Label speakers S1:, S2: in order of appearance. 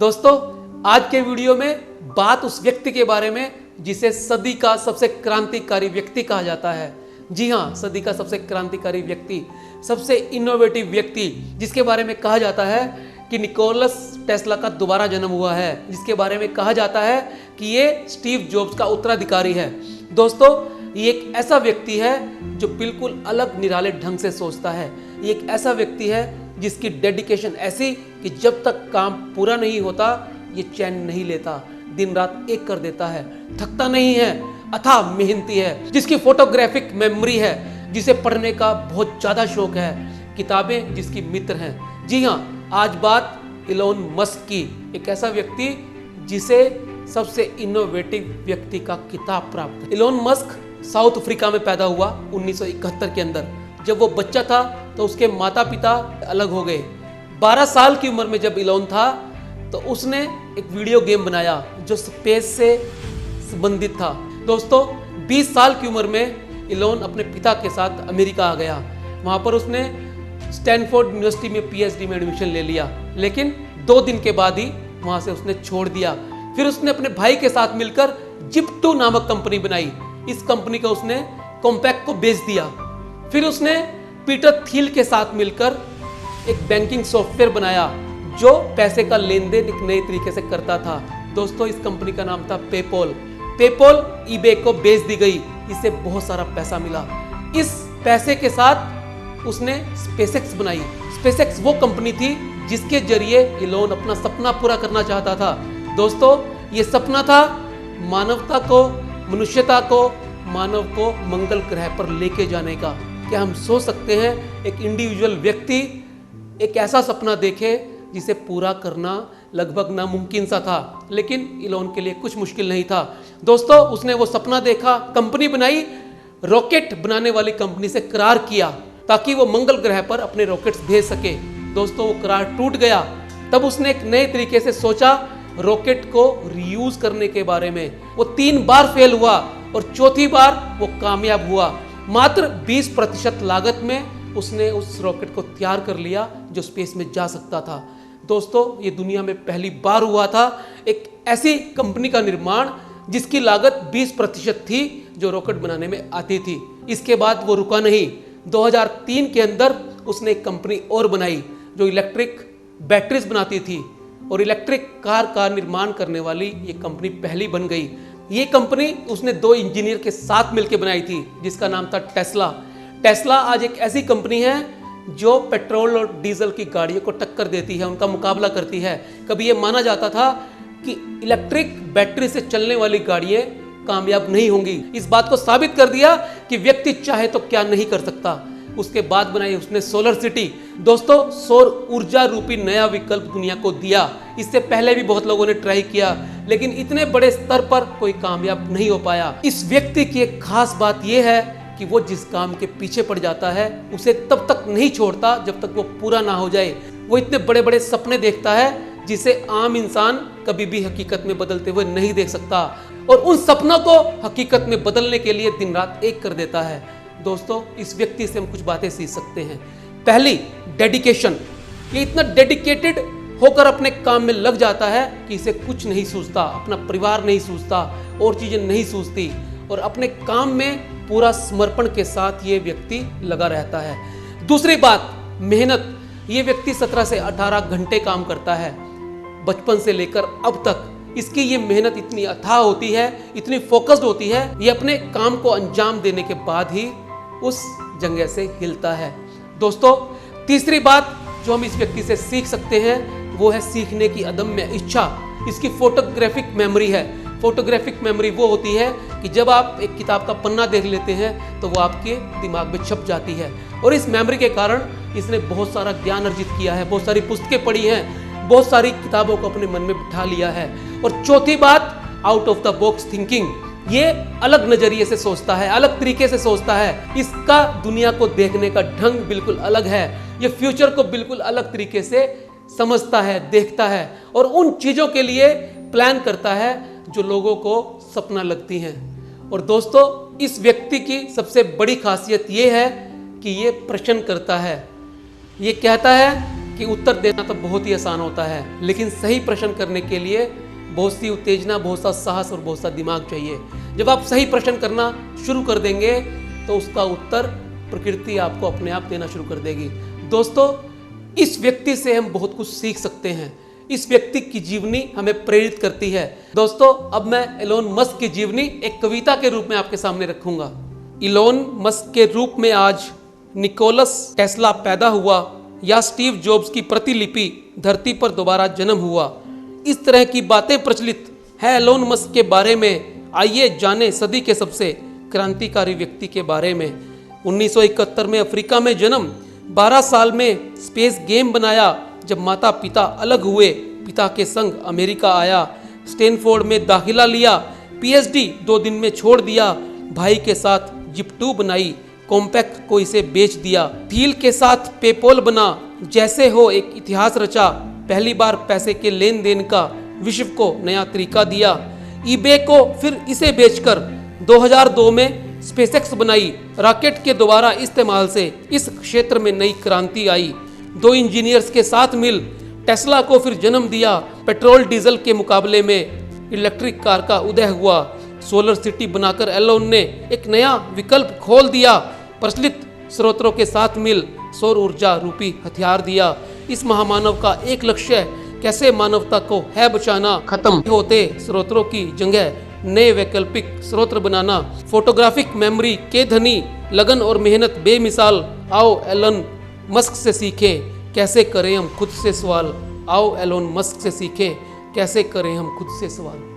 S1: दोस्तों, आज के वीडियो में बात उस व्यक्ति के बारे में जिसे सदी का सबसे क्रांतिकारी व्यक्ति कहा जाता है। जी हाँ, सदी का सबसे क्रांतिकारी व्यक्ति, सबसे इनोवेटिव व्यक्ति, जिसके बारे में कहा जाता है कि निकोलस टेस्ला का दोबारा जन्म हुआ है, जिसके बारे में कहा जाता है कि ये स्टीव जॉब्स का उत्तराधिकारी है। दोस्तों, ये एक ऐसा व्यक्ति है जो बिल्कुल अलग निराले ढंग से सोचता है। ये एक ऐसा व्यक्ति है जिसकी डेडिकेशन ऐसी कि जब तक काम पूरा नहीं होता ये चैन नहीं लेता, दिन रात एक कर देता है, थकता नहीं है, अथाह मेहनती है, जिसकी फोटोग्राफिक मेमोरी है, जिसे पढ़ने का बहुत ज़्यादा शौक है, किताबें जिसकी मित्र हैं। जी हाँ, आज बात इलोन मस्क की, एक ऐसा व्यक्ति जिसे सबसे इनोवेटिव व्यक्ति का खिताब प्राप्त है। इलोन मस्क साउथ अफ्रीका में पैदा हुआ 1971 के अंदर। जब वो बच्चा था तो उसके माता पिता अलग हो गए। 12 साल की उम्र में जब इलोन था तो उसने एक वीडियो गेम बनाया जो स्पेस से संबंधित था। दोस्तों, 20 साल की उम्र में इलोन अपने पिता के साथ अमेरिका आ गया। वहाँ पर उसने स्टैनफोर्ड यूनिवर्सिटी में पीएचडी में एडमिशन ले लिया, लेकिन 2 दिन के बाद ही वहाँ से उसने छोड़ दिया। फिर उसने अपने भाई के साथ मिलकर जिप2 नामक कंपनी बनाई। इस कंपनी को उसने कॉम्पैक्ट को बेच दिया। फिर उसने पीटर थिल के साथ मिलकर एक बैंकिंग सॉफ्टवेयर बनाया जो पैसे का लेन देन एक नए तरीके से करता था। दोस्तों, इस कंपनी का नाम था पेपॉल। पेपॉल ईबे को बेच दी गई, इससे बहुत सारा पैसा मिला। इस पैसे के साथ उसने स्पेसएक्स बनाई। स्पेसएक्स वो कंपनी थी जिसके जरिए इलोन अपना सपना पूरा करना चाहता था। दोस्तों, ये सपना था मानवता को, मनुष्यता को, मानव को मंगल ग्रह पर लेके जाने का। क्या हम सोच सकते हैं एक इंडिविजुअल व्यक्ति एक ऐसा सपना देखे जिसे पूरा करना लगभग नामुमकिन सा था, लेकिन इलोन के लिए कुछ मुश्किल नहीं था। दोस्तों, उसने वो सपना देखा, कंपनी बनाई, रॉकेट बनाने वाली कंपनी से करार किया ताकि वो मंगल ग्रह पर अपने रॉकेट्स भेज सके। दोस्तों, वो करार टूट गया। तब उसने एक नए तरीके से सोचा रॉकेट को रीयूज करने के बारे में। वो 3 बार फेल हुआ और चौथी बार वो कामयाब हुआ। मात्र 20% लागत में उसने उस रॉकेट को तैयार कर लिया जो स्पेस में जा सकता था। दोस्तों, ये दुनिया में पहली बार हुआ था एक ऐसी कंपनी का निर्माण जिसकी लागत 20% थी जो रॉकेट बनाने में आती थी। इसके बाद वो रुका नहीं। 2003 के अंदर उसने एक कंपनी और बनाई जो इलेक्ट्रिक बैटरीज बनाती थी और इलेक्ट्रिक कार का निर्माण करने वाली ये कंपनी पहली बन गई। ये कंपनी उसने 2 इंजीनियर के साथ मिलकर बनाई थी जिसका नाम था टेस्ला। टेस्ला आज एक ऐसी कंपनी है जो पेट्रोल और डीजल की गाड़ियों को टक्कर देती है, उनका मुकाबला करती है। कभी ये माना जाता था कि इलेक्ट्रिक बैटरी से चलने वाली गाड़ियां कामयाब नहीं होंगी। इस बात को साबित कर दिया कि व्यक्ति चाहे तो क्या नहीं कर सकता। उसके बाद बनाई उसने सोलर सिटी। दोस्तों, सौर ऊर्जा रूपी नया विकल्प दुनिया को दिया। इससे पहले भी बहुत लोगों ने ट्राई किया, लेकिन इतने बड़े स्तर पर कोई कामयाब नहीं हो पाया। इस व्यक्ति की एक खास बात यह है कि वो जिस काम के पीछे पड़ जाता है उसे तब तक नहीं छोड़ता जब तक वो पूरा ना हो जाए। वो इतने बड़े बड़े सपने देखता है जिसे आम इंसान कभी भी हकीकत में बदलते हुए नहीं देख सकता, और उन सपनों को हकीकत में बदलने के लिए दिन रात एक कर देता है। दोस्तों, इस व्यक्ति से हम कुछ बातें सीख सकते हैं। पहली, डेडिकेशन। ये इतना डेडिकेटेड होकर अपने काम में लग जाता है कि इसे कुछ नहीं सूझता, अपना परिवार नहीं सूझता, और चीजें नहीं सूझती, और अपने काम में पूरा समर्पण के साथ ये व्यक्ति लगा रहता है। दूसरी बात, मेहनत। ये व्यक्ति 17 से 18 घंटे काम करता है बचपन से लेकर अब तक। इसकी ये मेहनत इतनी अथाह होती है, इतनी फोकस्ड होती है, ये अपने काम को अंजाम देने के बाद ही उस जगह से हिलता है। दोस्तों, तीसरी बात जो हम इस व्यक्ति से सीख सकते हैं वो है सीखने की अदम्य इच्छा। इसकी फोटोग्राफिक मेमोरी है। फोटोग्राफिक मेमोरी वो होती है कि जब आप एक किताब का पन्ना देख लेते हैं तो वो आपके दिमाग में छप जाती है, और इस मेमोरी के कारण इसने बहुत सारा ज्ञान अर्जित किया है, बहुत सारी पुस्तकें पढ़ी हैं, बहुत सारी किताबों को अपने मन में बिठा लिया है। और चौथी बात, out of the box thinking. ये अलग नजरिए से सोचता है, अलग तरीके से सोचता है। इसका दुनिया को देखने का ढंग बिल्कुल अलग है। ये फ्यूचर को बिल्कुल अलग तरीके से समझता है, देखता है, और उन चीजों के लिए प्लान करता है जो लोगों को सपना लगती हैं। और दोस्तों, इस व्यक्ति की सबसे बड़ी खासियत ये है कि ये प्रश्न करता है। ये कहता है कि कि उत्तर देना तो बहुत ही आसान होता है, लेकिन सही प्रश्न करने के लिए बहुत सी उत्तेजना, बहुत सा साहस और बहुत सा दिमाग चाहिए। जब आप सही प्रश्न करना शुरू कर देंगे तो उसका उत्तर प्रकृति आपको अपने आप देना शुरू कर देगी। दोस्तों, इस व्यक्ति से हम बहुत कुछ सीख सकते हैं। इस व्यक्ति की जीवनी हमें प्रेरित करती है। दोस्तों, अब मैं एलोन मस्क की जीवनी एक कविता के रूप में आपके सामने रखूंगा। एलोन मस्क के रूप में आज निकोलस टेस्ला पैदा हुआ या स्टीव जॉब्स की प्रतिलिपि धरती पर दोबारा जन्म हुआ। इस तरह की बातें प्रचलित है एलोन मस्क के बारे में। आइए जाने सदी के सबसे क्रांतिकारी व्यक्ति के बारे में। 1971 में अफ्रीका में जन्म, 12 साल में स्पेस गेम बनाया। जब माता पिता अलग हुए, पिता के संग अमेरिका आया, स्टैनफोर्ड में दाखिला लिया, पीएचडी 2 दिन में छोड़ दिया, भाई के साथ जिप2 बनाई, कॉम्पैक्ट को इसे बेच दिया, थील के साथ पेपॉल बना, जैसे हो एक इतिहास रचा, पहली बार पैसे के लेन देन का विश्व को नया तरीका दिया, ईबे को फिर इसे बेचकर 2002 में स्पेसएक्स बनाई, रॉकेट के दोबारा इस्तेमाल से इस क्षेत्र में नई क्रांति आई। 2 इंजीनियर्स के साथ मिल टेस्ला को फिर जन्म दिया, पेट्रोल डीजल के मुकाबले में इलेक्ट्रिक कार का उदय हुआ, सोलर सिटी बनाकर एलोन ने एक नया विकल्प खोल दिया, प्रचलित स्रोतों के साथ मिल सौर ऊर्जा रूपी हथियार दिया। इस महामानव का एक लक्ष्य कैसे मानवता को है बचाना, खत्म होते स्रोतों की जगह नए वैकल्पिक स्रोत बनाना, फोटोग्राफिक मेमोरी के धनी, लगन और मेहनत बेमिसाल। आओ एलोन मस्क से सीखें कैसे करें हम खुद से सवाल। आओ एलोन मस्क से सीखें कैसे करें हम खुद से सवाल।